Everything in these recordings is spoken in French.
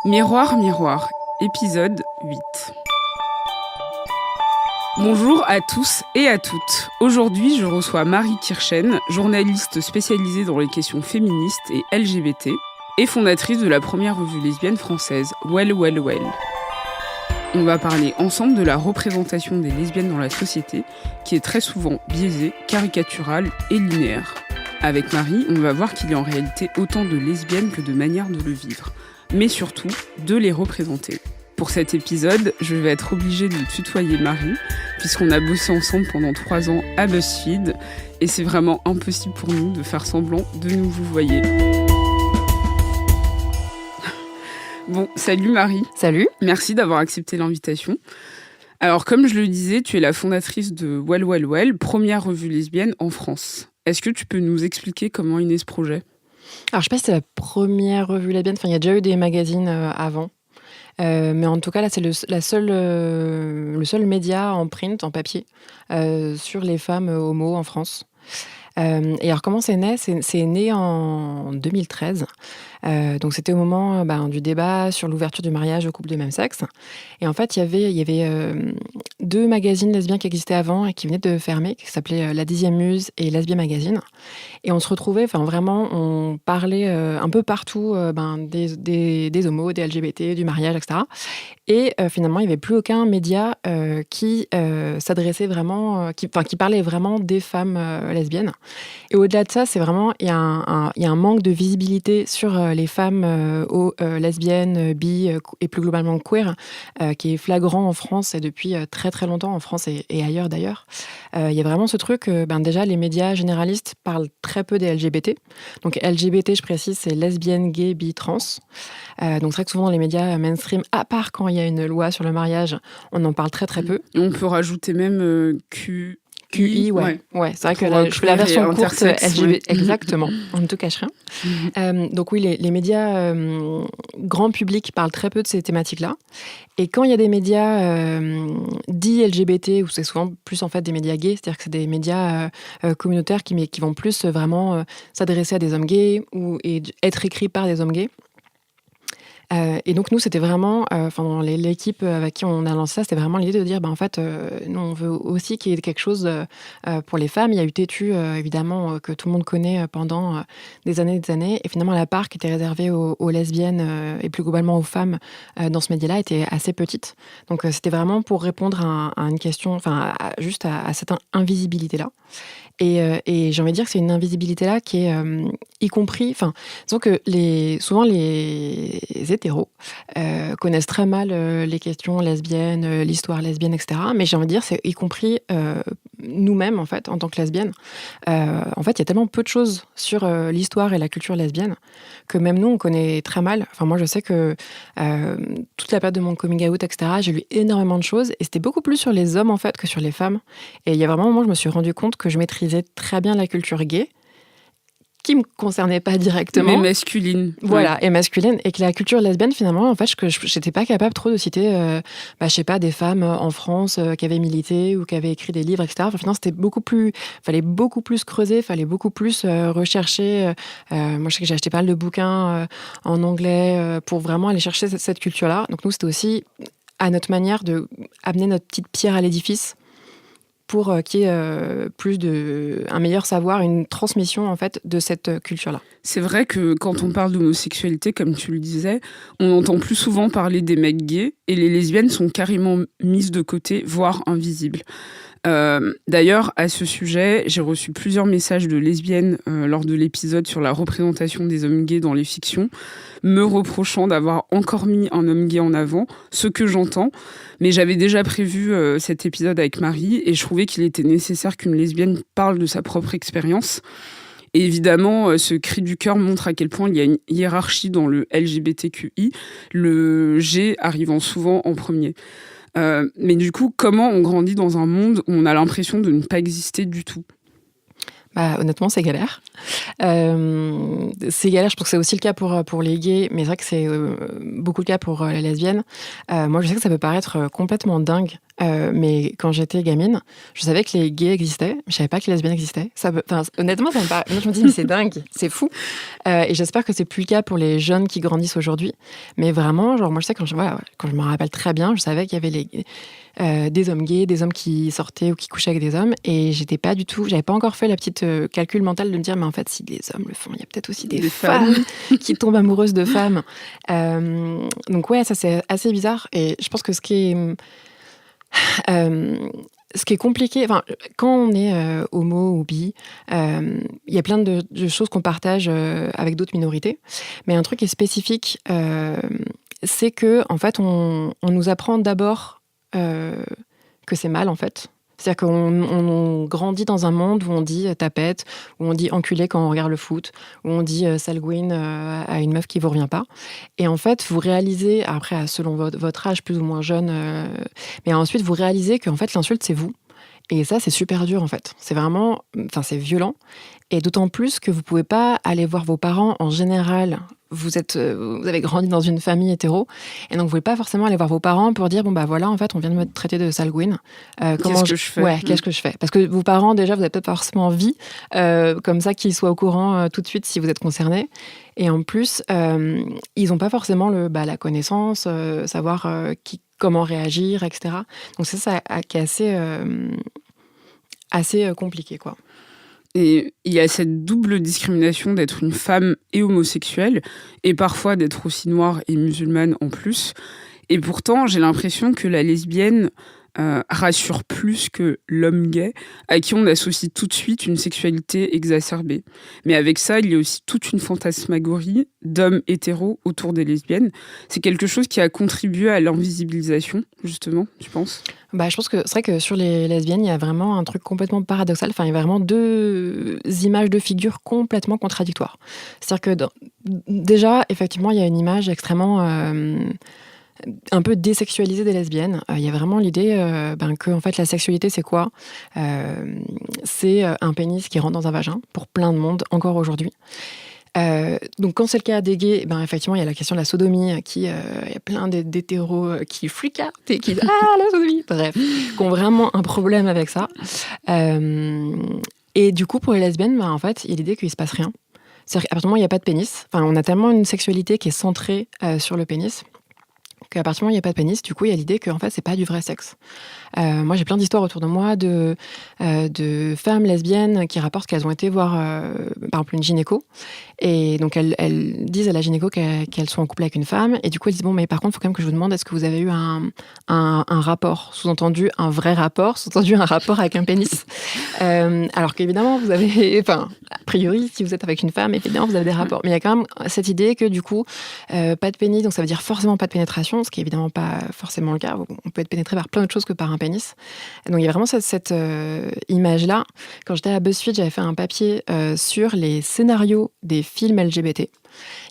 Miroir, miroir, épisode 8. Bonjour à tous et à toutes. Aujourd'hui, je reçois Marie Kirchen, journaliste spécialisée dans les questions féministes et LGBT, et fondatrice de la première revue lesbienne française, Well, Well, Well. On va parler ensemble de la représentation des lesbiennes dans la société, qui est très souvent biaisée, caricaturale et linéaire. Avec Marie, on va voir qu'il y a en réalité autant de lesbiennes que de manières de le vivre, mais surtout de les représenter. Pour cet épisode, je vais être obligée de tutoyer Marie, puisqu'on a bossé ensemble pendant 3 ans à BuzzFeed, et c'est vraiment impossible pour nous de faire semblant de nous vous voyer. Bon, salut Marie. Salut. Merci d'avoir accepté l'invitation. Alors, comme je le disais, tu es la fondatrice de Well, Well, Well, première revue lesbienne en France. Est-ce que tu peux nous expliquer comment est né ce projet ? Alors, je sais pas si c'est la première revue lesbienne. Enfin, il y a déjà eu des magazines avant. Mais en tout cas, là, c'est le seul média en print, en papier, sur les femmes homo en France. Et alors, comment c'est né ? C'est né en 2013. Donc, c'était au moment du débat sur l'ouverture du mariage aux couples de même sexe. Et en fait, il y avait 2 magazines lesbiens qui existaient avant et qui venaient de fermer, qui s'appelaient La 10e Muse et Lesbien Magazine. Et on se retrouvait, vraiment, on parlait un peu partout des homos, des LGBT, du mariage, etc. Et finalement, il n'y avait plus aucun média qui s'adressait vraiment, qui parlait vraiment des femmes lesbiennes. Et au-delà de ça, c'est vraiment, il y a un manque de visibilité sur les femmes lesbiennes, bi et plus globalement queer, qui est flagrant en France et depuis très très longtemps en France et ailleurs d'ailleurs. Il y a vraiment ce truc, déjà les médias généralistes parlent très peu des LGBT. Donc LGBT, je précise, c'est lesbienne, gay, bi, trans. Donc c'est vrai que souvent dans les médias mainstream, à part quand il y a une loi sur le mariage, on en parle très très peu. Et on peut rajouter même QI, ouais. C'est vrai que je fais la version courte LGBT. Ouais. Exactement, on ne te cache rien. Donc oui, les médias grand public parlent très peu de ces thématiques-là. Et quand il y a des médias dits LGBT, où c'est souvent plus en fait des médias gays, c'est-à-dire que c'est des médias communautaires qui vont plus vraiment s'adresser à des hommes gays et être écrits par des hommes gays. Et donc nous, c'était vraiment, l'équipe avec qui on a lancé ça, c'était vraiment l'idée de dire, nous on veut aussi qu'il y ait quelque chose pour les femmes. Il y a eu Tétu, évidemment, que tout le monde connaît pendant des années, et finalement la part qui était réservée aux lesbiennes et plus globalement aux femmes dans ce média-là était assez petite. Donc c'était vraiment pour répondre à une question, juste à cette invisibilité-là. Et j'ai envie de dire que c'est une invisibilité-là qui est y compris... disons que souvent les hétéros connaissent très mal les questions lesbiennes, l'histoire lesbienne, etc. Mais j'ai envie de dire, c'est y compris nous-mêmes, en fait, en tant que lesbiennes. En fait, il y a tellement peu de choses sur l'histoire et la culture lesbienne que même nous, on connaît très mal. Enfin, moi, je sais que toute la période de mon coming out, etc., j'ai lu énormément de choses et c'était beaucoup plus sur les hommes, en fait, que sur les femmes. Et il y a vraiment un moment où je me suis rendu compte que je maîtrisais très bien la culture gay, qui me concernait pas directement. Mais masculine. Voilà, et masculine. Et que la culture lesbienne, finalement, en fait, j'étais pas capable trop de citer, je sais pas, des femmes en France qui avaient milité ou qui avaient écrit des livres, etc. Finalement, c'était fallait beaucoup plus creuser, fallait beaucoup plus rechercher. Moi, je sais que j'ai acheté pas mal de bouquins en anglais pour vraiment aller chercher cette culture-là. Donc nous, c'était aussi à notre manière de amener notre petite pierre à l'édifice pour qu'il y ait un meilleur savoir, une transmission en fait de cette culture-là. C'est vrai que quand on parle d'homosexualité, comme tu le disais, on entend plus souvent parler des mecs gays et les lesbiennes sont carrément mises de côté, voire invisibles. D'ailleurs, à ce sujet, j'ai reçu plusieurs messages de lesbiennes lors de l'épisode sur la représentation des hommes gays dans les fictions, me reprochant d'avoir encore mis un homme gay en avant, ce que j'entends. Mais j'avais déjà prévu cet épisode avec Marie et je trouvais qu'il était nécessaire qu'une lesbienne parle de sa propre expérience. Et évidemment, ce cri du cœur montre à quel point il y a une hiérarchie dans le LGBTQI, le G arrivant souvent en premier. Mais du coup, comment on grandit dans un monde où on a l'impression de ne pas exister du tout ? Honnêtement, c'est galère. C'est galère, je pense que c'est aussi le cas pour les gays, mais c'est vrai que c'est beaucoup le cas pour les lesbiennes. Moi, je sais que ça peut paraître complètement dingue, mais quand j'étais gamine, je savais que les gays existaient, mais je savais pas que les lesbiennes existaient. Honnêtement, ça me paraît... Moi, je me dis, mais c'est dingue, c'est fou. Et j'espère que c'est plus le cas pour les jeunes qui grandissent aujourd'hui. Mais vraiment, genre, moi, je sais, quand je me rappelle très bien, je savais qu'il y avait des hommes gays, des hommes qui sortaient ou qui couchaient avec des hommes, et j'avais pas encore fait la petite calcul mental de me dire, mais en fait, si les hommes le font, il y a peut-être aussi des femmes qui tombent amoureuses de femmes. Donc ouais, ça c'est assez bizarre, et je pense que ce qui est compliqué, enfin, quand on est homo ou bi, il y a plein de choses qu'on partage avec d'autres minorités, mais un truc qui est spécifique, c'est que en fait, on nous apprend d'abord que c'est mal, en fait. C'est-à-dire qu'on grandit dans un monde où on dit tapette, où on dit enculé quand on regarde le foot, où on dit salgouine à une meuf qui vous revient pas. Et en fait, vous réalisez, après, selon votre âge plus ou moins jeune, mais ensuite, vous réalisez qu'en fait, l'insulte, c'est vous. Et ça, c'est super dur, en fait. C'est vraiment... Enfin, c'est violent. Et d'autant plus que vous pouvez pas aller voir vos parents en général. Vous avez grandi dans une famille hétéro, et donc vous pouvez pas forcément aller voir vos parents pour dire bon bah voilà, en fait on vient de me traiter de salgouine. Qu'est-ce que je fais ? Ouais, qu'est-ce que je fais ? Parce que vos parents déjà, vous avez peut-être pas forcément envie comme ça qu'ils soient au courant tout de suite si vous êtes concerné. Et en plus, ils ont pas forcément la connaissance, savoir comment réagir, etc. Donc c'est ça qui est assez compliqué, quoi. Et il y a cette double discrimination d'être une femme et homosexuelle, et parfois d'être aussi noire et musulmane en plus. Et pourtant, j'ai l'impression que la lesbienne rassure plus que l'homme gay, à qui on associe tout de suite une sexualité exacerbée. Mais avec ça, il y a aussi toute une fantasmagorie d'hommes hétéros autour des lesbiennes. C'est quelque chose qui a contribué à l'invisibilisation, justement, tu penses ? Je pense que c'est vrai que sur les lesbiennes, il y a vraiment un truc complètement paradoxal. Enfin, il y a vraiment deux images de figures complètement contradictoires. C'est-à-dire que déjà, effectivement, il y a une image extrêmement... un peu désexualisée des lesbiennes. Il y a vraiment l'idée que en fait, la sexualité, c'est quoi ? C'est un pénis qui rentre dans un vagin, pour plein de monde, encore aujourd'hui. Donc quand c'est le cas des gays, effectivement il y a la question de la sodomie il y a plein d'hétéros qui freak out et qui disent la sodomie, bref, qui ont vraiment un problème avec ça. Et du coup pour les lesbiennes, en fait il y a l'idée qu'il se passe rien. C'est-à-dire qu'à partir du moment où il n'y a pas de pénis, on a tellement une sexualité qui est centrée sur le pénis, qu'à partir du moment où il n'y a pas de pénis, du coup, il y a l'idée que en fait, c'est pas du vrai sexe. Moi, j'ai plein d'histoires autour de moi de femmes lesbiennes qui rapportent qu'elles ont été voir, par exemple, une gynéco. Et donc, elles disent à la gynéco qu'elles sont en couple avec une femme. Et du coup, elles disent, bon, mais par contre, il faut quand même que je vous demande, est-ce que vous avez eu un rapport, sous-entendu un vrai rapport, sous-entendu un rapport avec un pénis. Alors qu'évidemment, vous avez... Enfin, a priori, si vous êtes avec une femme, évidemment, vous avez des rapports. Mais il y a quand même cette idée que, du coup, pas de pénis, donc ça veut dire forcément pas de pénétration, ce qui est évidemment pas forcément le cas. On peut être pénétré par plein d'autres choses que par un pénis. Donc il y a vraiment cette image-là. Quand j'étais à BuzzFeed, j'avais fait un papier sur les scénarios des films LGBT.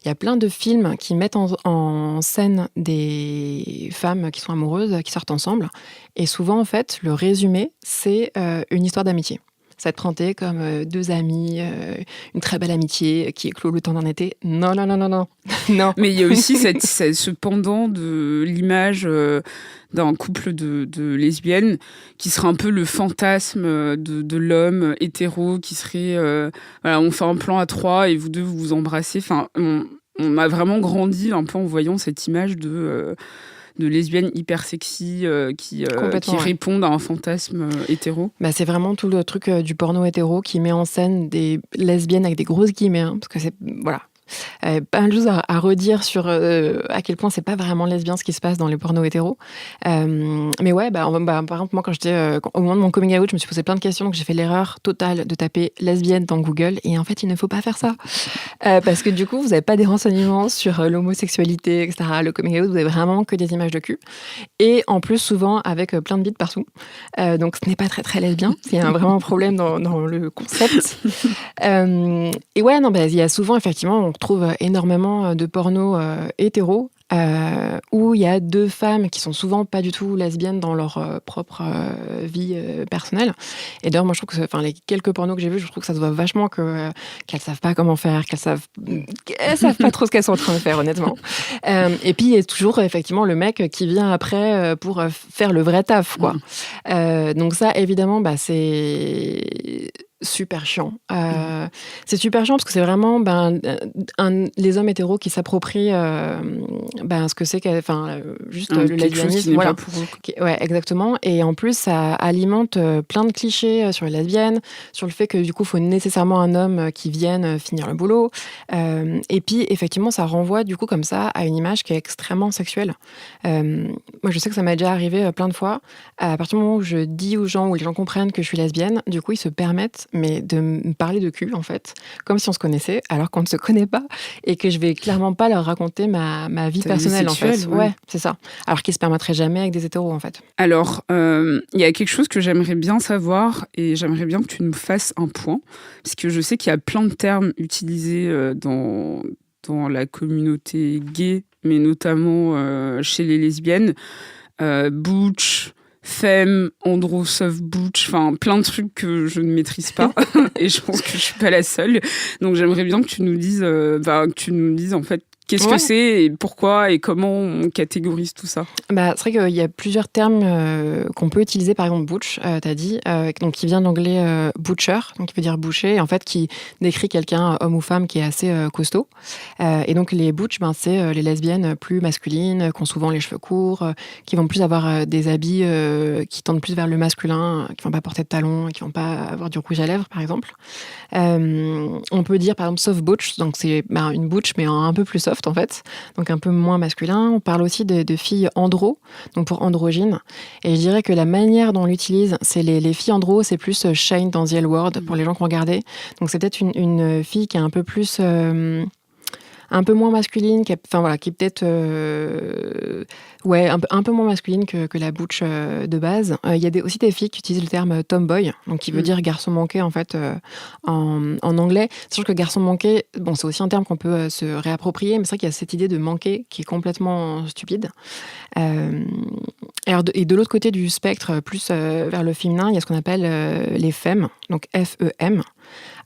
Il y a plein de films qui mettent en scène des femmes qui sont amoureuses, qui sortent ensemble. Et souvent, en fait, le résumé, c'est une histoire d'amitié. Ça va être présenté comme deux amis, une très belle amitié qui éclot le temps d'un été. Non. Non. Mais il y a aussi ce pendant de l'image d'un couple de lesbiennes qui serait un peu le fantasme de l'homme hétéro qui serait... on fait un plan à trois et vous deux, vous vous embrassez. Enfin, on a vraiment grandi un peu en voyant cette image de lesbiennes hyper sexy qui répondent à un fantasme hétéro. C'est vraiment tout le truc du porno hétéro qui met en scène des lesbiennes avec des grosses guillemets, parce que c'est... Voilà. Pas mal de choses à redire sur à quel point c'est pas vraiment lesbien ce qui se passe dans les pornos hétéros. Mais ouais, par exemple, moi, quand j'étais au moment de mon coming out, je me suis posé plein de questions, donc j'ai fait l'erreur totale de taper lesbienne dans Google, et en fait, il ne faut pas faire ça. Parce que du coup, vous n'avez pas des renseignements sur l'homosexualité, etc. Le coming out, vous avez vraiment que des images de cul. Et en plus, souvent, avec plein de bites partout. Donc, ce n'est pas très, très lesbien. Il y a vraiment un problème dans le concept. Et ouais, il y a souvent, effectivement, on trouve énormément de porno hétéro où il y a deux femmes qui sont souvent pas du tout lesbiennes dans leur propre vie personnelle. Et d'ailleurs, moi, je trouve que les quelques pornos que j'ai vus, je trouve que ça se voit vachement qu'elles savent pas comment faire, qu'elles savent pas trop ce qu'elles sont en train de faire, honnêtement. Et puis, il y a toujours, effectivement, le mec qui vient après pour faire le vrai taf, quoi. Donc ça, évidemment, c'est super chiant. C'est super chiant parce que c'est vraiment les hommes hétéros qui s'approprient ce que c'est juste le lesbianisme. Voilà. Pas pour eux. Ouais, exactement. Et en plus, ça alimente plein de clichés sur les lesbiennes, sur le fait que du coup, il faut nécessairement un homme qui vienne finir le boulot. Et puis, effectivement, ça renvoie du coup comme ça à une image qui est extrêmement sexuelle. Moi, je sais que ça m'est déjà arrivé plein de fois. À partir du moment où je dis aux gens, où les gens comprennent que je suis lesbienne, du coup, ils se permettent de me parler de cul, en fait, comme si on se connaissait, alors qu'on ne se connaît pas, et que je vais clairement pas leur raconter ma vie personnelle, sexuelle, en fait. Ouais, c'est ça. Alors qu'ils se permettraient jamais avec des hétéros, en fait. Alors, il y a quelque chose que j'aimerais bien savoir, et j'aimerais bien que tu nous fasses un point, parce que je sais qu'il y a plein de termes utilisés dans la communauté gay, mais notamment chez les lesbiennes. Butch, femme, andro, soft butch, plein de trucs que je ne maîtrise pas et je pense que je suis pas la seule. Donc j'aimerais bien que tu nous dises, en fait qu'est-ce que c'est et pourquoi et comment on catégorise tout ça. C'est vrai qu'il y a plusieurs termes qu'on peut utiliser. Par exemple, butch, t'as dit, donc qui vient de l'anglais butcher, donc qui veut dire boucher, et en fait qui décrit quelqu'un, homme ou femme, qui est assez costaud. Et donc les butch, c'est les lesbiennes plus masculines, qui ont souvent les cheveux courts, qui vont plus avoir des habits qui tendent plus vers le masculin, qui vont pas porter de talons, qui vont pas avoir du rouge à lèvres, par exemple. On peut dire par exemple soft butch, donc c'est une butch mais un peu plus soft en fait, donc un peu moins masculin. On parle aussi de filles andro, donc pour androgyne. Et je dirais que la manière dont on l'utilise, c'est les filles andro, c'est plus Shine dans The L Word pour les gens qui ont regardé. Donc c'est peut-être une fille qui est un peu plus un peu moins masculine, qui est peut-être un peu moins masculine que la butch de base. Il y a aussi des filles qui utilisent le terme tomboy, donc qui veut dire garçon manqué en fait en anglais. C'est sûr que garçon manqué, c'est aussi un terme qu'on peut se réapproprier, mais c'est vrai qu'il y a cette idée de manquer qui est complètement stupide. Et de l'autre côté du spectre, plus vers le féminin, il y a ce qu'on appelle les femmes, donc F-E-M.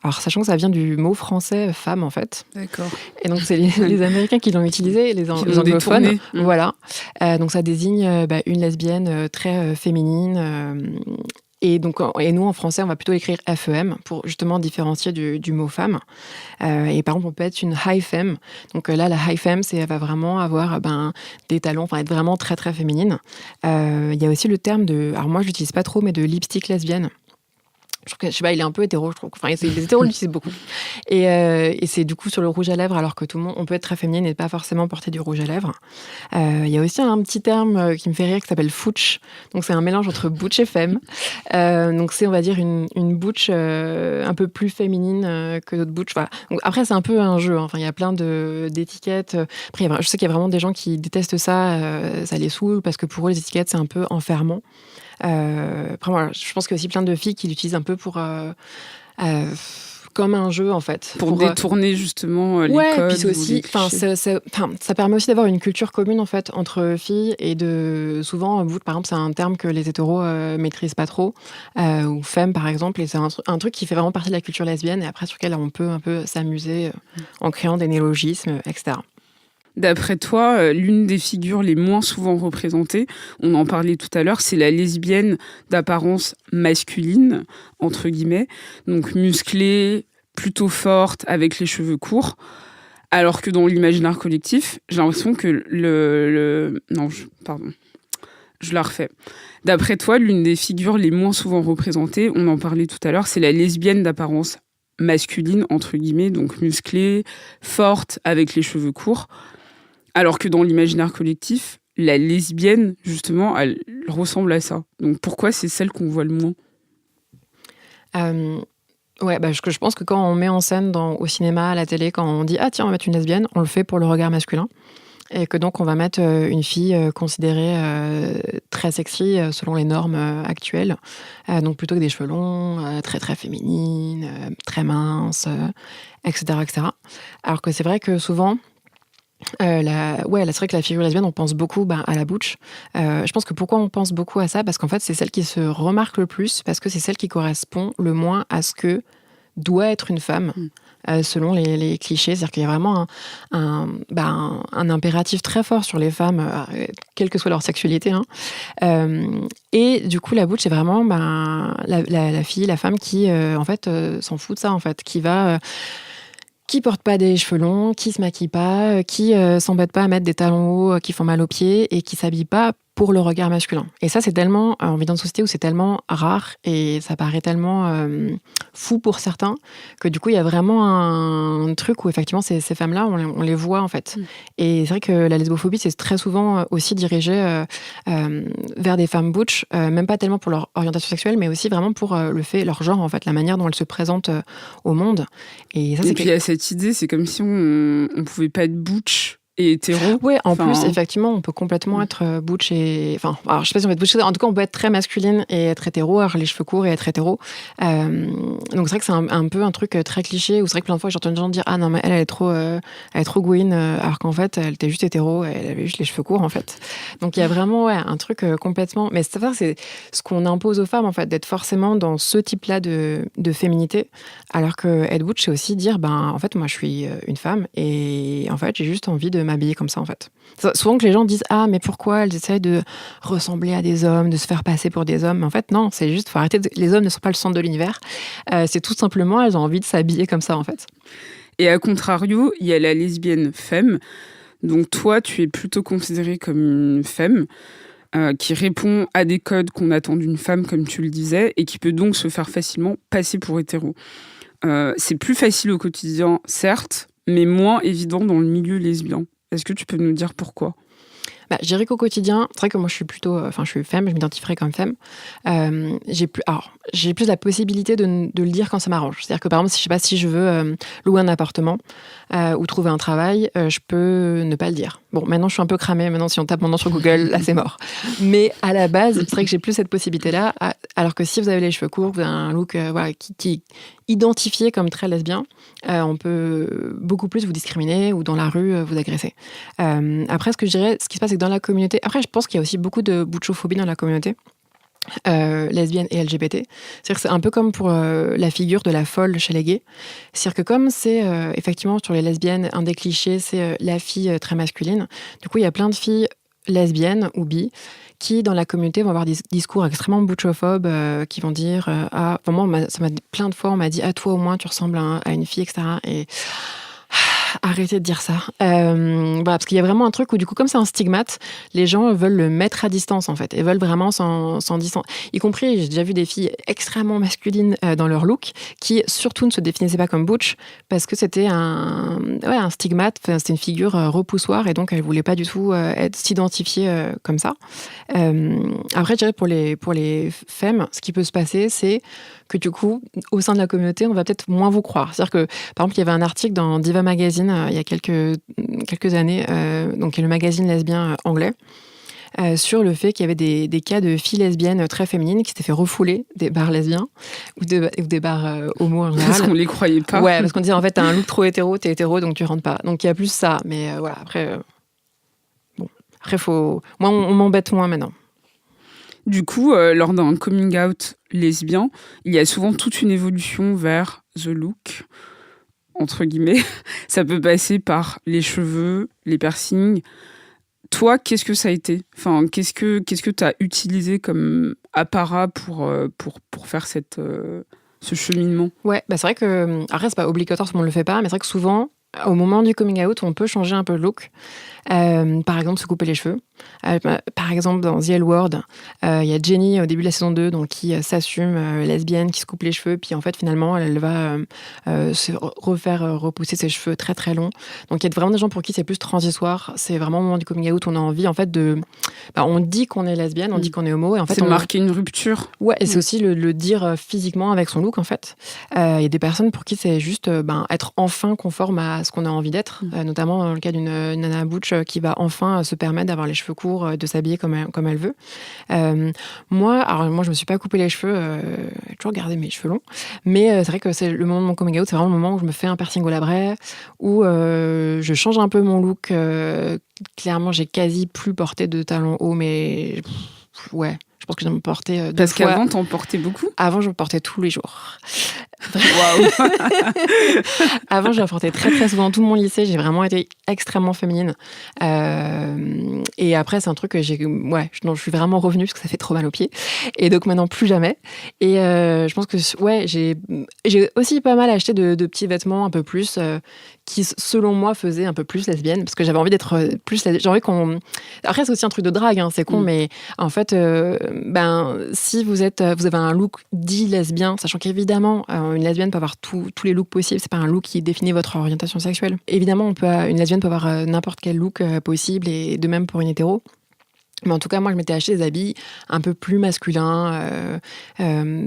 Alors, sachant que ça vient du mot français femme, en fait. D'accord. Et donc, c'est les Américains qui l'ont utilisé, les anglophones. Voilà. Donc, ça désigne une lesbienne très féminine. Et nous, en français, on va plutôt écrire FEM pour justement différencier du mot femme. Et par exemple, on peut être une high femme. Donc là, la high femme, elle va vraiment avoir des talons, être vraiment très, très féminine. Il y a aussi le terme alors moi, je l'utilise pas trop, mais de lipstick lesbienne. Je sais pas, il est un peu hétéro, je trouve. Les hétéros l'utilisent beaucoup. Et c'est du coup sur le rouge à lèvres, alors que tout le monde, on peut être très féminine et pas forcément porter du rouge à lèvres. Il y a aussi un petit terme qui me fait rire qui s'appelle fouch. Donc c'est un mélange entre butch et femme. Donc c'est, on va dire, une butch un peu plus féminine que d'autres butch. Voilà. Donc après, c'est un peu un jeu. Il y a plein d'étiquettes. Après, je sais qu'il y a vraiment des gens qui détestent ça. Ça les saoule parce que pour eux, les étiquettes, c'est un peu enfermant. Après, je pense qu'il y a aussi plein de filles qui l'utilisent un peu pour comme un jeu en fait, pour détourner justement les codes. Puis c'est aussi, ça permet aussi d'avoir une culture commune en fait entre filles et souvent, par exemple, c'est un terme que les hétéros maîtrisent pas trop, ou femmes par exemple, et c'est un truc qui fait vraiment partie de la culture lesbienne et après sur lequel on peut un peu s'amuser en créant des néologismes, etc. D'après toi, l'une des figures les moins souvent représentées, on en parlait tout à l'heure, c'est la lesbienne d'apparence masculine, entre guillemets, donc musclée, plutôt forte, avec les cheveux courts, alors que dans l'imaginaire collectif, j'ai l'impression que je la refais. D'après toi, l'une des figures les moins souvent représentées, on en parlait tout à l'heure, c'est la lesbienne d'apparence masculine, entre guillemets, donc musclée, forte, avec les cheveux courts. Alors que dans l'imaginaire collectif, la lesbienne, justement, elle ressemble à ça. Donc pourquoi c'est celle qu'on voit le moins ? Je pense que quand on met en scène au cinéma, à la télé, quand on dit « Ah tiens, on va mettre une lesbienne », on le fait pour le regard masculin. Et que donc on va mettre une fille considérée très sexy selon les normes actuelles. Donc plutôt que des cheveux longs, très très féminine, très mince, etc., etc. Alors que c'est vrai que souvent... C'est vrai que la figure lesbienne, on pense beaucoup à la butch. Je pense que pourquoi on pense beaucoup à ça? Parce qu'en fait, c'est celle qui se remarque le plus, parce que c'est celle qui correspond le moins à ce que doit être une femme, selon les clichés. C'est-à-dire qu'il y a vraiment un impératif très fort sur les femmes, quelle que soit leur sexualité. Et du coup, la butch, c'est vraiment la fille, la femme qui, s'en fout de ça, en fait, qui porte pas des cheveux longs, qui se maquille pas, qui s'embête pas à mettre des talons hauts qui font mal aux pieds et qui s'habille pas pour le regard masculin. Et ça, c'est tellement, on vit dans une société où c'est tellement rare et ça paraît tellement fou pour certains que du coup, il y a vraiment un truc où effectivement, ces femmes-là, on les voit en fait. Et c'est vrai que la lesbophobie, c'est très souvent aussi dirigé vers des femmes butch, même pas tellement pour leur orientation sexuelle, mais aussi vraiment pour leur genre en fait, la manière dont elles se présentent au monde. Et puis il y a cette idée, c'est comme si on pouvait pas être butch et hétéro. Oui, en plus, effectivement, on peut complètement être butch et... alors, je sais pas si on peut être butch, en tout cas, on peut être très masculine et être hétéro, avoir les cheveux courts et être hétéro. Donc, c'est vrai que c'est un peu un truc très cliché, où c'est vrai que plein de fois, j'entends des gens dire « Ah non, mais elle est trop gouine », alors qu'en fait, elle était juste hétéro, elle avait juste les cheveux courts, en fait. Donc, il y a vraiment un truc complètement... Mais c'est ce qu'on impose aux femmes, en fait, d'être forcément dans ce type-là de féminité, alors que être butch, c'est aussi dire « en fait, moi, je suis une femme, et en fait, j'ai juste envie de m'habiller comme ça en fait. Souvent que les gens disent ah mais pourquoi elles essayent de ressembler à des hommes, de se faire passer pour des hommes. Mais en fait non, c'est juste faut arrêter. Les hommes ne sont pas le centre de l'univers. C'est tout simplement elles ont envie de s'habiller comme ça en fait. Et à contrario, il y a la lesbienne femme. Donc toi, tu es plutôt considérée comme une femme qui répond à des codes qu'on attend d'une femme, comme tu le disais, et qui peut donc se faire facilement passer pour hétéro. C'est plus facile au quotidien, certes, mais moins évident dans le milieu lesbien. Est-ce que tu peux nous dire pourquoi ? Je dirais qu'au quotidien, c'est vrai que moi je suis plutôt, je suis femme, je m'identifierais comme femme. J'ai plus la possibilité de le dire quand ça m'arrange. C'est-à-dire que par exemple, si je veux louer un appartement ou trouver un travail, je peux ne pas le dire. Bon, maintenant je suis un peu cramée. Maintenant, si on tape mon nom sur Google, là c'est mort. Mais à la base, c'est vrai que j'ai plus cette possibilité-là. Alors que si vous avez les cheveux courts, vous avez un look qui est identifié comme très lesbien, on peut beaucoup plus vous discriminer ou dans la rue vous agresser. Après, ce que je dirais, ce qui se passe, c'est que dans la communauté... Après, je pense qu'il y a aussi beaucoup de butchophobie dans la communauté lesbienne et LGBT. C'est-à-dire que c'est un peu comme pour la figure de la folle chez les gays. C'est-à-dire que comme c'est effectivement sur les lesbiennes, un des clichés, c'est la fille très masculine. Du coup, il y a plein de filles lesbiennes ou bi qui, dans la communauté, vont avoir des discours extrêmement butchophobes qui vont dire plein de fois, on m'a dit « Ah, toi, au moins, tu ressembles à une fille, etc. » Et arrêtez de dire ça. Parce qu'il y a vraiment un truc où, du coup, comme c'est un stigmate, les gens veulent le mettre à distance, en fait, et veulent vraiment s'en distancer. Y compris, j'ai déjà vu des filles extrêmement masculines dans leur look, qui surtout ne se définissaient pas comme butch, parce que c'était un stigmate, c'était une figure repoussoire, et donc elles ne voulaient pas du tout s'identifier comme ça. Après, je dirais pour les femmes, ce qui peut se passer, c'est que du coup, au sein de la communauté, on va peut-être moins vous croire. C'est-à-dire que, par exemple, il y avait un article dans Diva Magazine il y a quelques années, donc qui est le magazine lesbien anglais, sur le fait qu'il y avait des cas de filles lesbiennes très féminines qui s'étaient fait refouler des bars lesbiens ou des bars homo en général. Parce qu'on les croyait pas. Ouais, parce qu'on disait en fait, t'as un look trop hétéro, t'es hétéro, donc tu rentres pas. Donc il y a plus ça. Mais voilà, après, moi, on m'embête moins maintenant. Du coup, lors d'un coming out lesbien, il y a souvent toute une évolution vers the look, entre guillemets. Ça peut passer par les cheveux, les piercings. Toi, qu'est-ce que ça a été ? Enfin, qu'est-ce que tu as utilisé comme apparat pour faire ce cheminement ? Ouais, c'est vrai que... Après, c'est pas obligatoire, tout le monde le fait pas, mais c'est vrai que souvent, au moment du coming out, on peut changer un peu de look. Par exemple, se couper les cheveux. Par exemple, dans The L Word, il y a Jenny au début de la saison 2 donc, qui s'assume lesbienne, qui se coupe les cheveux, puis en fait, finalement, elle va se refaire repousser ses cheveux très très longs. Donc, il y a vraiment des gens pour qui c'est plus transitoire. C'est vraiment au moment du coming out, on a envie, en fait, on dit qu'on est lesbienne, on dit qu'on est homo, et en fait... C'est marquer une rupture. Ouais, et c'est aussi le dire physiquement avec son look, en fait. Il y a des personnes pour qui c'est juste être enfin conforme à à ce qu'on a envie d'être, notamment dans le cas d'une Nana Butch qui va enfin se permettre d'avoir les cheveux courts, de s'habiller comme elle veut. Moi, je me suis pas coupé les cheveux, j'ai toujours gardé mes cheveux longs, mais c'est vrai que c'est le moment de mon coming out, c'est vraiment le moment où je me fais un piercing au labret, où je change un peu mon look. Clairement, j'ai quasi plus porté de talons hauts, mais ouais, je pense que j'en portais 2 Parce fois. qu'avant, t'en portais beaucoup ? Avant, je portais tous les jours. Waouh. Avant, j'en portais très très souvent. Tout mon lycée, j'ai vraiment été extrêmement féminine. Et après, c'est un truc que je suis vraiment revenue parce que ça fait trop mal aux pieds. Et donc maintenant, plus jamais. Et je pense que j'ai aussi pas mal acheté de petits vêtements un peu plus qui, selon moi, faisaient un peu plus lesbienne, parce que j'avais envie d'être plus lesbienne. J'ai envie qu'on... Après, c'est aussi un truc de drague, hein, c'est con, mais en fait, si vous avez un look dit lesbien, sachant qu'évidemment, une lesbienne peut avoir tous les looks possibles, c'est pas un look qui définit votre orientation sexuelle. Évidemment, une lesbienne peut avoir n'importe quel look possible, et de même pour une hétéro. Mais en tout cas, moi, je m'étais acheté des habits un peu plus masculins,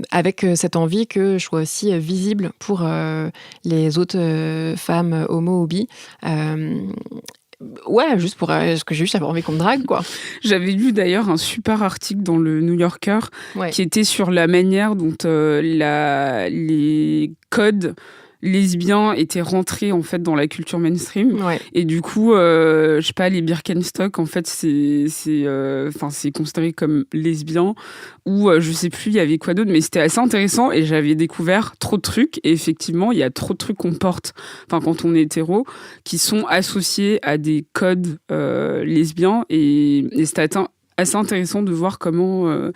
avec cette envie que je sois aussi visible pour les autres femmes homo ou bi. Ouais, juste pour ce que j'ai juste envie qu'on me drague, quoi. J'avais lu d'ailleurs un super article dans le New Yorker qui était sur la manière dont les codes lesbiens étaient rentrés en fait dans la culture mainstream. Ouais. Et du coup, je sais pas, les Birkenstock, en fait, c'est considéré comme lesbien. Ou je sais plus, il y avait quoi d'autre, mais c'était assez intéressant et j'avais découvert trop de trucs. Et effectivement, il y a trop de trucs qu'on porte, quand on est hétéro, qui sont associés à des codes lesbiens. Et c'était assez intéressant de voir comment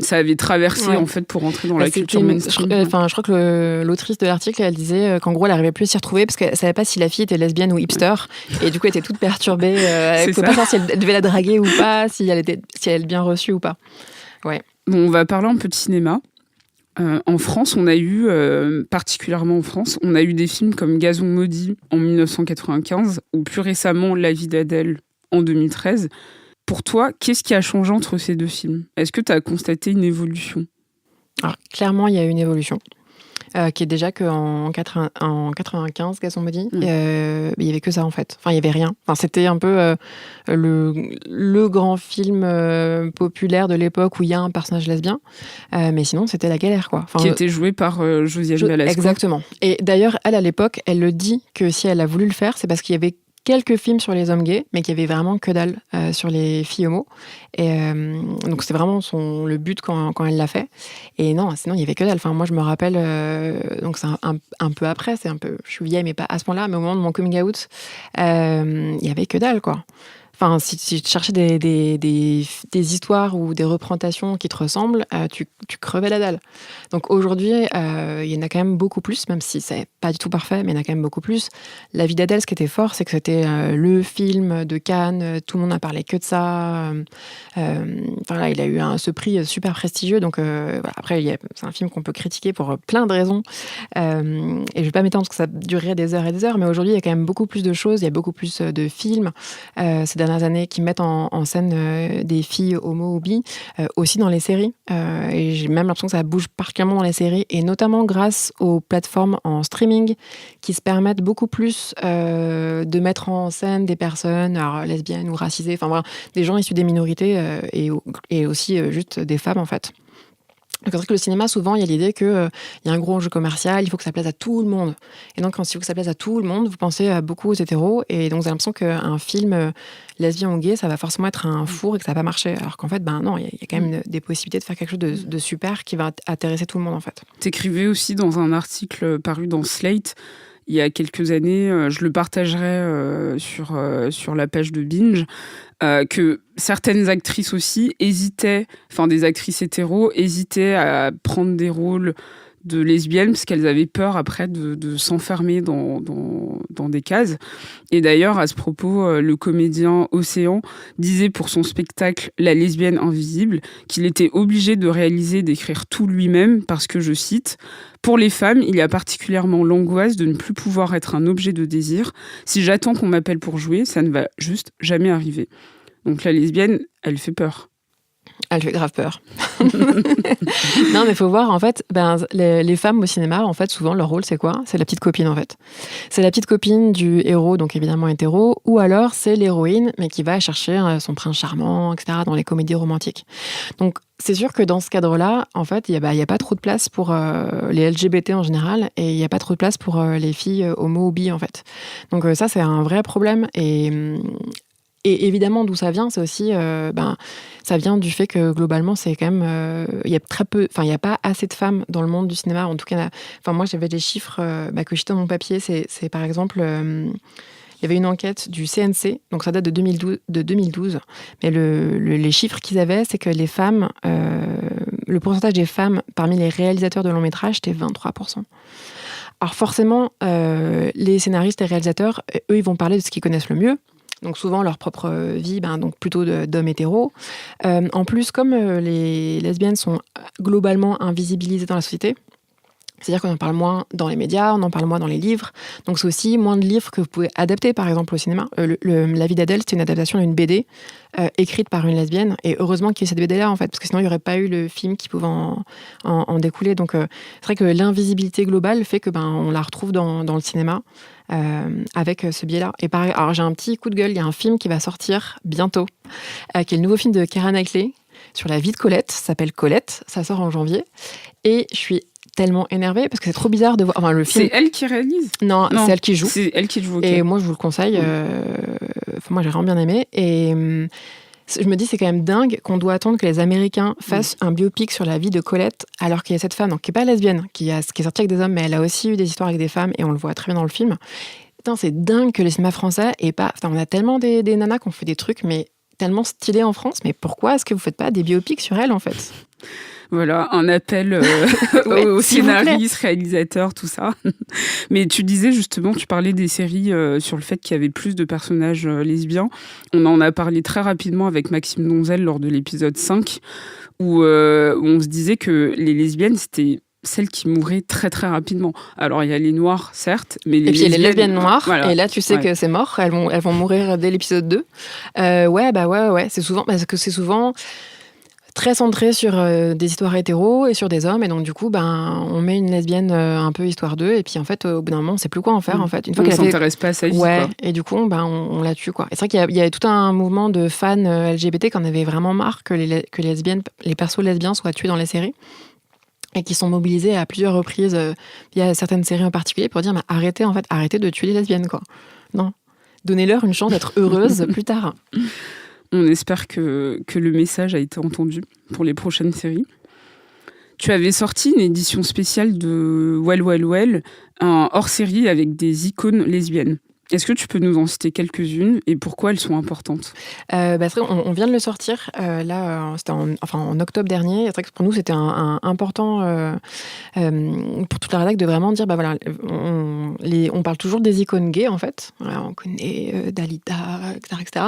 ça avait traversé en fait pour rentrer dans la culture mainstream. Je crois que l'autrice de l'article, elle disait qu'en gros, elle n'arrivait plus à s'y retrouver parce qu'elle savait pas si la fille était lesbienne ou hipster, et du coup, elle était toute perturbée. Elle ne pouvait pas savoir si elle devait la draguer ou pas, si elle était bien reçue ou pas. Ouais. Bon, on va parler un peu de cinéma. En France, on a eu, particulièrement en France, on a eu des films comme Gazon maudit en 1995, ou plus récemment La vie d'Adèle en 2013. Pour toi, qu'est-ce qui a changé entre ces deux films ? Est-ce que tu as constaté une évolution ? Alors, clairement, il y a une évolution. Qui est déjà qu'en 95, Gazon maudit, il y avait que ça en fait. Enfin, il y avait rien. Enfin, c'était un peu le grand film populaire de l'époque où il y a un personnage lesbien, mais sinon c'était la galère, quoi. Enfin, qui était joué par Josiane Balasco. Exactement. Et d'ailleurs, elle à l'époque, elle le dit que si elle a voulu le faire, c'est parce qu'il y avait quelques films sur les hommes gays, mais qu'il y avait vraiment que dalle sur les filles homo. Et donc c'était vraiment le but quand elle l'a fait. Et non, sinon il y avait que dalle. Enfin, moi je me rappelle, donc c'est un peu après, je suis vieille mais pas à ce moment-là, mais au moment de mon coming out, il y avait que dalle, quoi. Enfin, si tu cherchais des histoires ou des représentations qui te ressemblent, tu crevais la dalle. Donc aujourd'hui, il y en a quand même beaucoup plus, même si c'est pas du tout parfait, mais il y en a quand même beaucoup plus. La vie d'Adèle, ce qui était fort, c'est que c'était le film de Cannes, tout le monde a parlé que de ça. Là, il a eu ce prix super prestigieux. Donc voilà. Après, c'est un film qu'on peut critiquer pour plein de raisons. Et je vais pas m'étendre parce que ça durerait des heures et des heures, mais aujourd'hui, il y a quand même beaucoup plus de choses, il y a beaucoup plus de films. Ces dernières années qui mettent en scène des filles homo ou bi, aussi dans les séries. Et j'ai même l'impression que ça bouge particulièrement dans les séries, et notamment grâce aux plateformes en streaming qui se permettent beaucoup plus de mettre en scène des personnes lesbiennes ou racisées, enfin voilà, des gens issus des minorités et aussi juste des femmes en fait. Donc, c'est vrai que le cinéma, souvent, il y a l'idée qu'il y a un gros enjeu commercial, il faut que ça plaise à tout le monde. Et donc, quand il faut que ça plaise à tout le monde, vous pensez beaucoup aux hétéros. Et donc, vous avez l'impression qu'un film lesbien ou gay, ça va forcément être un four et que ça va pas marcher. Alors qu'en fait, non, il y a quand même des possibilités de faire quelque chose de super qui va intéresser tout le monde, en fait. T'écrivais aussi dans un article paru dans Slate, il y a quelques années, je le partagerai sur la page de Binge, que certaines actrices aussi des actrices hétéros, hésitaient à prendre des rôles de lesbiennes parce qu'elles avaient peur après de s'enfermer dans des cases. Et d'ailleurs, à ce propos, le comédien Océan disait pour son spectacle La lesbienne invisible qu'il était obligé d'écrire tout lui-même parce que, je cite, « Pour les femmes, il y a particulièrement l'angoisse de ne plus pouvoir être un objet de désir. Si j'attends qu'on m'appelle pour jouer, ça ne va juste jamais arriver. » Donc la lesbienne, elle fait peur. Elle fait grave peur. Non, mais il faut voir, en fait, les femmes au cinéma, en fait, souvent, leur rôle, c'est quoi ? C'est la petite copine, en fait. C'est la petite copine du héros, donc évidemment hétéro, ou alors c'est l'héroïne, mais qui va chercher son prince charmant, etc., dans les comédies romantiques. Donc, c'est sûr que dans ce cadre-là, en fait, il y a pas trop de place pour les LGBT en général, et il n'y a pas trop de place pour les filles homo ou bi, en fait. Donc ça, c'est un vrai problème, et évidemment, d'où ça vient, c'est aussi, ça vient du fait que globalement, c'est quand même, il y a très peu, enfin, il y a pas assez de femmes dans le monde du cinéma. En tout cas, enfin, moi, j'avais des chiffres que je citais dans mon papier. C'est par exemple, il y avait une enquête du CNC, donc ça date de 2012, mais les chiffres qu'ils avaient, c'est que les femmes, le pourcentage des femmes parmi les réalisateurs de longs métrages, c'était 23%. Alors forcément, les scénaristes et réalisateurs, eux, ils vont parler de ce qu'ils connaissent le mieux. Donc souvent leur propre vie, donc plutôt d'hommes hétéros. En plus, comme les lesbiennes sont globalement invisibilisées dans la société, c'est-à-dire qu'on en parle moins dans les médias, on en parle moins dans les livres. Donc c'est aussi moins de livres que vous pouvez adapter, par exemple, au cinéma. La vie d'Adèle, c'était une adaptation d'une BD écrite par une lesbienne. Et heureusement qu'il y ait cette BD-là, en fait, parce que sinon, il n'y aurait pas eu le film qui pouvait en découler. Donc c'est vrai que l'invisibilité globale fait que on la retrouve dans le cinéma avec ce biais-là. Et pareil, alors j'ai un petit coup de gueule, il y a un film qui va sortir bientôt, qui est le nouveau film de Keira Knightley sur la vie de Colette. Ça s'appelle Colette, ça sort en janvier. Et je suis tellement énervée parce que c'est trop bizarre de voir. Enfin, le film. C'est elle qui réalise ? Non, c'est elle qui joue. C'est elle qui joue. Okay. Et moi, je vous le conseille. Moi, j'ai vraiment bien aimé. Et je me dis, c'est quand même dingue qu'on doit attendre que les Américains fassent un biopic sur la vie de Colette, alors qu'il y a cette femme, donc, qui n'est pas lesbienne, qui est sortie avec des hommes, mais elle a aussi eu des histoires avec des femmes, et on le voit très bien dans le film. Putain, c'est dingue que le cinéma français ait pas. Enfin, on a tellement des nanas qui ont fait des trucs, mais tellement stylés en France. Mais pourquoi est-ce que vous faites pas des biopics sur elles, en fait ? Voilà, un appel aux scénaristes, réalisateurs, tout ça. Mais tu disais justement, tu parlais des séries sur le fait qu'il y avait plus de personnages lesbiens. On en a parlé très rapidement avec Maxime Donzel lors de l'épisode 5, où on se disait que les lesbiennes, c'était celles qui mouraient très très rapidement. Alors il y a les noirs, certes, mais et puis il y a les lesbiennes noires, voilà. Et là tu sais que c'est mort, elles vont mourir dès l'épisode 2. Ouais, c'est souvent, parce que c'est souvent très centré sur des histoires hétéros et sur des hommes, et donc du coup on met une lesbienne un peu histoire d'eux, et puis en fait au bout d'un moment on sait plus quoi en faire en fait. Une fois qu'elle s'intéresse pas à sa vie, ouais, quoi. et du coup on la tue quoi. Et c'est vrai qu'il y a tout un mouvement de fans LGBT qui en avait vraiment marre que les lesbiennes, les persos lesbiens soient tués dans les séries, et qui sont mobilisés à plusieurs reprises via certaines séries en particulier pour dire arrêtez de tuer les lesbiennes quoi. Non, donnez-leur une chance d'être heureuses plus tard. On espère que le message a été entendu pour les prochaines séries. Tu avais sorti une édition spéciale de Well Well Well, un hors-série avec des icônes lesbiennes. Est-ce que tu peux nous en citer quelques-unes et pourquoi elles sont importantes ? C'est vrai, on vient de le sortir, c'était en octobre dernier. C'est vrai que pour nous, c'était important pour toute la rédac de vraiment dire, on parle toujours des icônes gays, en fait. Voilà, on connaît Dalida, etc.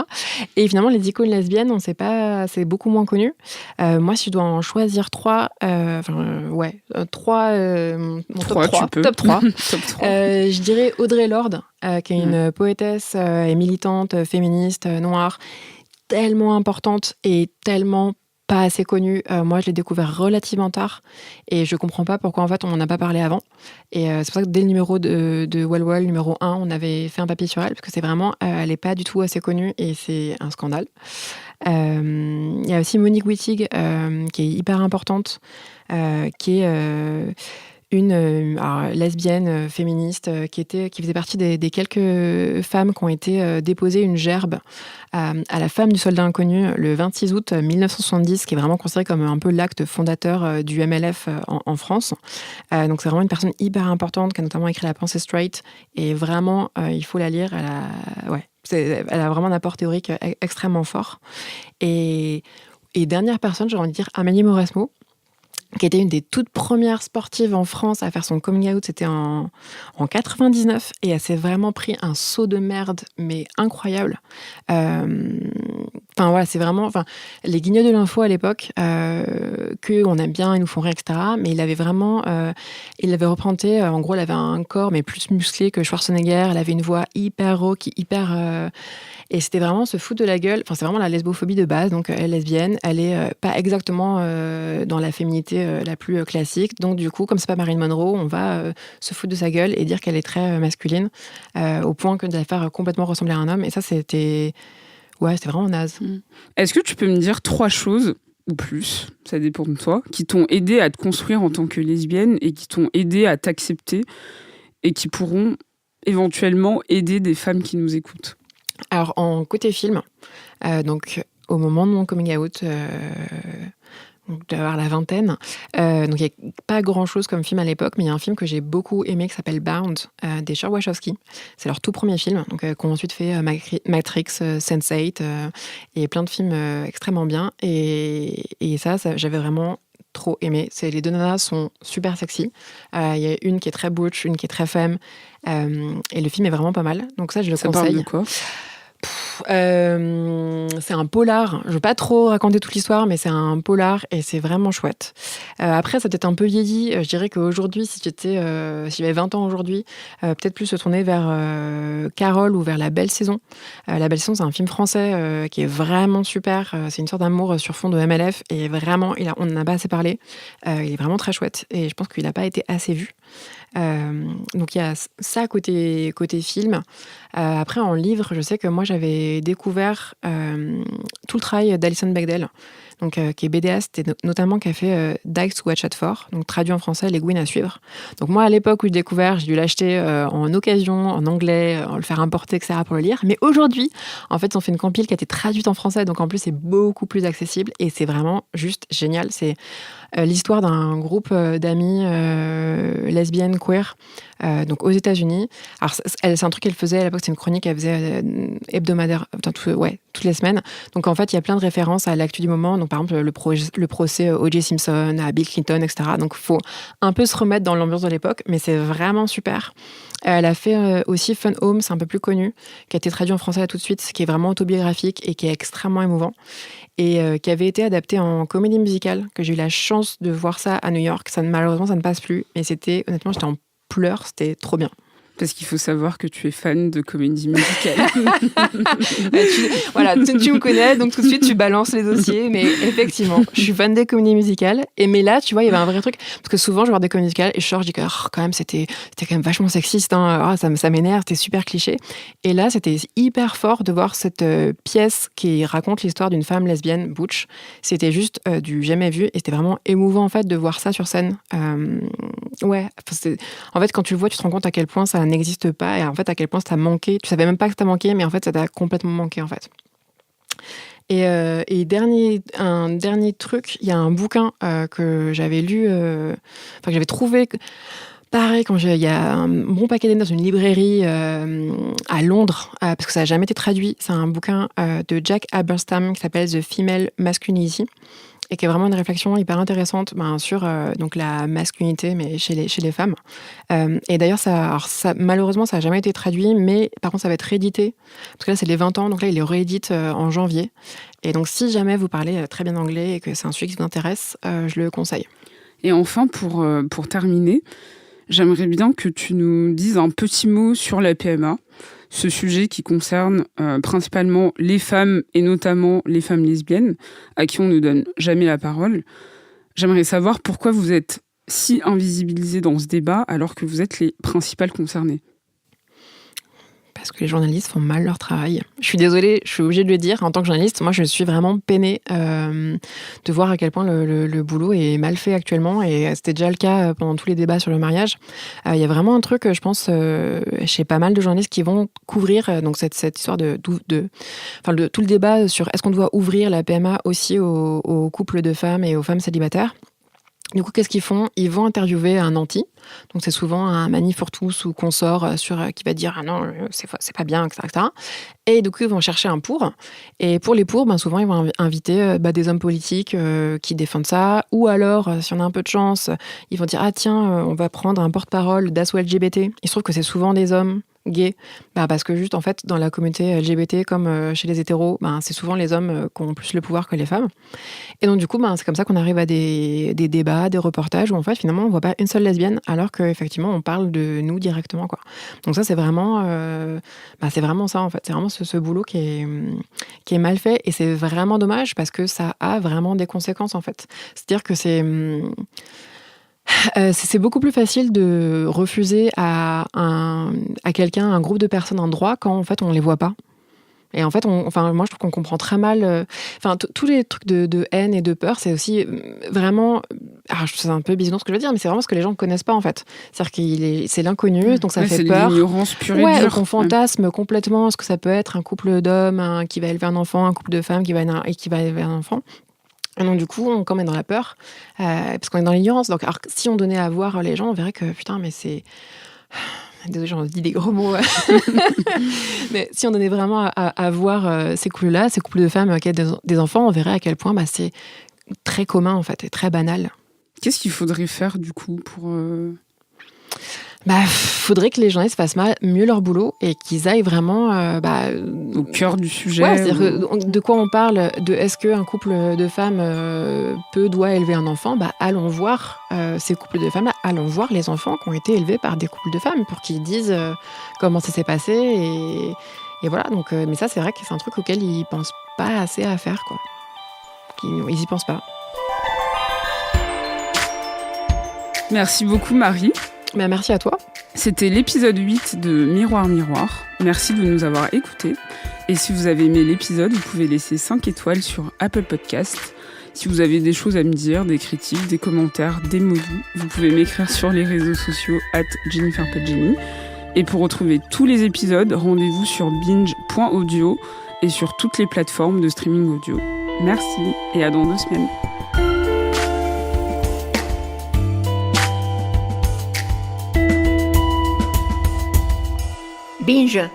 Et finalement, les icônes lesbiennes, on ne sait pas, c'est beaucoup moins connu. Moi, si je dois en choisir trois, mon top 3. Je dirais Audre Lorde, qui est une poétesse et militante féministe noire, tellement importante et tellement pas assez connue. Moi, je l'ai découvert relativement tard et je comprends pas pourquoi en fait on n'en a pas parlé avant. Et c'est pour ça que dès le numéro de Well Well, numéro 1, on avait fait un papier sur elle, parce que c'est vraiment, elle est pas du tout assez connue et c'est un scandale. Il y a aussi Monique Wittig qui est hyper importante, qui est une lesbienne féministe qui faisait partie des quelques femmes qui ont été déposées une gerbe à la femme du soldat inconnu le 26 août 1970, qui est vraiment considéré comme un peu l'acte fondateur du MLF en France. Donc c'est vraiment une personne hyper importante qui a notamment écrit La pensée straight, et vraiment il faut la lire. Elle a vraiment un apport théorique extrêmement fort. Et dernière personne, j'ai envie de dire Amélie Mauresmo, qui était une des toutes premières sportives en France à faire son coming out. C'était en 99, et elle s'est vraiment pris un saut de merde, mais incroyable. Enfin voilà, c'est vraiment, enfin les guignols de l'info à l'époque que on aime bien, ils nous font rire, etc. Mais il avait vraiment, il l'avait représenté. En gros, elle avait un corps mais plus musclé que Schwarzenegger. Elle avait une voix hyper rauque, hyper et c'était vraiment se foutre de la gueule. Enfin, c'est vraiment la lesbophobie de base. Donc, elle est lesbienne. Elle est pas exactement dans la féminité la plus classique. Donc, du coup, comme c'est pas Marilyn Monroe, on va se foutre de sa gueule et dire qu'elle est très masculine, au point que de la faire complètement ressembler à un homme. Et ça, c'était vraiment naze. Est-ce que tu peux me dire 3 choses, ou plus, ça dépend de toi, qui t'ont aidé à te construire en tant que lesbienne et qui t'ont aidé à t'accepter et qui pourront éventuellement aider des femmes qui nous écoutent? Alors, en côté film, donc au moment de mon coming out, donc je devais avoir la vingtaine, donc il n'y a pas grand-chose comme film à l'époque, mais il y a un film que j'ai beaucoup aimé qui s'appelle Bound, des sœurs Wachowski. C'est leur tout premier film, donc qu'ont ensuite fait Matrix, Sense8, et plein de films extrêmement bien. Et ça, j'avais vraiment trop aimé. Les deux nanas sont super sexy. Il y a une qui est très butch, une qui est très femme, et le film est vraiment pas mal. Donc ça, je le conseille. Ça parle de quoi ? C'est un polar. Je veux pas trop raconter toute l'histoire, mais c'est un polar et c'est vraiment chouette. Après, ça peut-être un peu vieilli. Je dirais qu'aujourd'hui, si j'avais 20 ans aujourd'hui, peut-être plus se tourner vers Carole ou vers La Belle Saison. La Belle Saison, c'est un film français qui est vraiment super. C'est une sorte d'amour sur fond de MLF et vraiment, on n'en a pas assez parlé. Il est vraiment très chouette et je pense qu'il n'a pas été assez vu. Donc il y a ça côté film. Après en livre, je sais que moi j'avais découvert tout le travail d'Alison Bechdel, donc qui est BDiste et notamment qui a fait Dykes Watch Out For, donc traduit en français Les Gouines à suivre. Donc moi à l'époque où j'ai découvert, j'ai dû l'acheter en occasion, en anglais, le faire importer, etc. pour le lire. Mais aujourd'hui, en fait, on fait une compile qui a été traduite en français, donc en plus c'est beaucoup plus accessible et c'est vraiment juste génial. C'est l'histoire d'un groupe d'amis lesbiennes queer, donc aux États-Unis. Alors c'est un truc qu'elle faisait à l'époque, c'est une chronique qu'elle faisait hebdomadaire, toutes les semaines. Donc en fait, il y a plein de références à l'actu du moment. Donc par exemple le procès O.J. Simpson, à Bill Clinton, etc. Donc il faut un peu se remettre dans l'ambiance de l'époque, mais c'est vraiment super. Elle a fait aussi Fun Home, c'est un peu plus connu, qui a été traduit en français là tout de suite, qui est vraiment autobiographique et qui est extrêmement émouvant. Et qui avait été adapté en comédie musicale, que j'ai eu la chance de voir ça à New York. Malheureusement, ça ne passe plus. Mais honnêtement, j'étais en pleurs, c'était trop bien. Parce qu'il faut savoir que tu es fan de comédie musicale. Tu me connais, donc tout de suite tu balances les dossiers. Mais effectivement, je suis fan des comédies musicales. Mais là, tu vois, il y avait un vrai truc. Parce que souvent, je vois des comédies musicales et je dis que quand même, c'était quand même vachement sexiste. Hein. Ça m'énerve, c'était super cliché. Et là, c'était hyper fort de voir cette pièce qui raconte l'histoire d'une femme lesbienne, butch. C'était juste du jamais vu. Et c'était vraiment émouvant, en fait, de voir ça sur scène. En fait, quand tu le vois, tu te rends compte à quel point ça n'existe pas et en fait à quel point ça t'a manqué. Tu savais même pas que ça t'a manqué, mais en fait ça t'a complètement manqué en fait. Et un dernier truc, il y a un bouquin que j'avais lu, que j'avais trouvé. Pareil, il y a un bon paquet d'années dans une librairie à Londres, parce que ça n'a jamais été traduit. C'est un bouquin de Jack Haberstam qui s'appelle The Female Masculinity, et qui est vraiment une réflexion hyper intéressante sur donc la masculinité, mais chez les femmes. Et d'ailleurs, malheureusement, ça n'a jamais été traduit, mais par contre, ça va être réédité. Parce que là, c'est les 20 ans, donc là, il est réédite en janvier. Et donc, si jamais vous parlez très bien anglais et que c'est un sujet qui vous intéresse, je le conseille. Et enfin, pour terminer, j'aimerais bien que tu nous dises un petit mot sur la PMA, ce sujet qui concerne principalement les femmes et notamment les femmes lesbiennes, à qui on ne donne jamais la parole. J'aimerais savoir pourquoi vous êtes si invisibilisées dans ce débat alors que vous êtes les principales concernées. Parce que les journalistes font mal leur travail. Je suis désolée, je suis obligée de le dire. En tant que journaliste, moi, je suis vraiment peinée de voir à quel point le boulot est mal fait actuellement. Et c'était déjà le cas pendant tous les débats sur le mariage. Il y a vraiment un truc, je pense, chez pas mal de journalistes qui vont couvrir donc cette histoire de tout le débat sur est-ce qu'on doit ouvrir la PMA aussi aux couples de femmes et aux femmes célibataires. Du coup, qu'est-ce qu'ils font ? Ils vont interviewer un anti. Donc, c'est souvent un Manif pour tous ou consort qui va dire « Ah non, c'est pas bien, etc. » Et du coup, ils vont chercher un pour. Et pour les pour, souvent, ils vont inviter des hommes politiques qui défendent ça. Ou alors, si on a un peu de chance, ils vont dire « Ah tiens, on va prendre un porte-parole d'assaut LGBT. » Il se trouve que c'est souvent des hommes gay, parce que juste en fait dans la communauté LGBT comme chez les hétéros, c'est souvent les hommes qui ont plus le pouvoir que les femmes. Et donc du coup c'est comme ça qu'on arrive à des débats, des reportages où en fait finalement on voit pas une seule lesbienne alors qu'effectivement on parle de nous directement quoi. Donc ça c'est vraiment ça en fait, c'est vraiment ce boulot qui est mal fait et c'est vraiment dommage parce que ça a vraiment des conséquences en fait. C'est-à-dire que c'est beaucoup plus facile de refuser à quelqu'un, un groupe de personnes un droit quand en fait on les voit pas. Et en fait, moi je trouve qu'on comprend très mal. Tous les trucs de haine et de peur, c'est aussi vraiment. Alors, c'est un peu bisounours ce que je veux dire, mais c'est vraiment ce que les gens ne connaissent pas en fait. C'est-à-dire c'est l'inconnu, donc ça fait peur. C'est l'ignorance pure et dure. Donc on fantasme complètement ce que ça peut être un couple d'hommes qui va élever un enfant, un couple de femmes qui va élever un enfant. Et donc, du coup, on quand même dans la peur, parce qu'on est dans l'ignorance. Donc, alors, si on donnait à voir les gens, on verrait que, putain, mais c'est... Désolée, j'en dis des gros mots. Mais si on donnait vraiment à voir ces couples-là, ces couples de femmes qui ont des enfants, on verrait à quel point c'est très commun, en fait, et très banal. Qu'est-ce qu'il faudrait faire, du coup, pour... Faudrait que les journalistes fassent mieux leur boulot et qu'ils aillent vraiment au cœur du sujet. Ouais, c'est-à-dire de quoi on parle, de est-ce qu'un couple de femmes doit élever un enfant, allons voir ces couples de femmes, allons voir les enfants qui ont été élevés par des couples de femmes pour qu'ils disent comment ça s'est passé et voilà. Donc, mais ça, c'est vrai que c'est un truc auquel ils pensent pas assez à faire, quoi. Ils y pensent pas. Merci beaucoup, Marie. Merci à toi. C'était l'épisode 8 de Miroir Miroir. Merci de nous avoir écoutés. Et si vous avez aimé l'épisode, vous pouvez laisser 5 étoiles sur Apple Podcast. Si vous avez des choses à me dire, des critiques, des commentaires, des mots doux, vous pouvez m'écrire sur les réseaux sociaux @jenniferpetjenny. Et pour retrouver tous les épisodes, rendez-vous sur binge.audio et sur toutes les plateformes de streaming audio. Merci et à dans 2 semaines. Binge.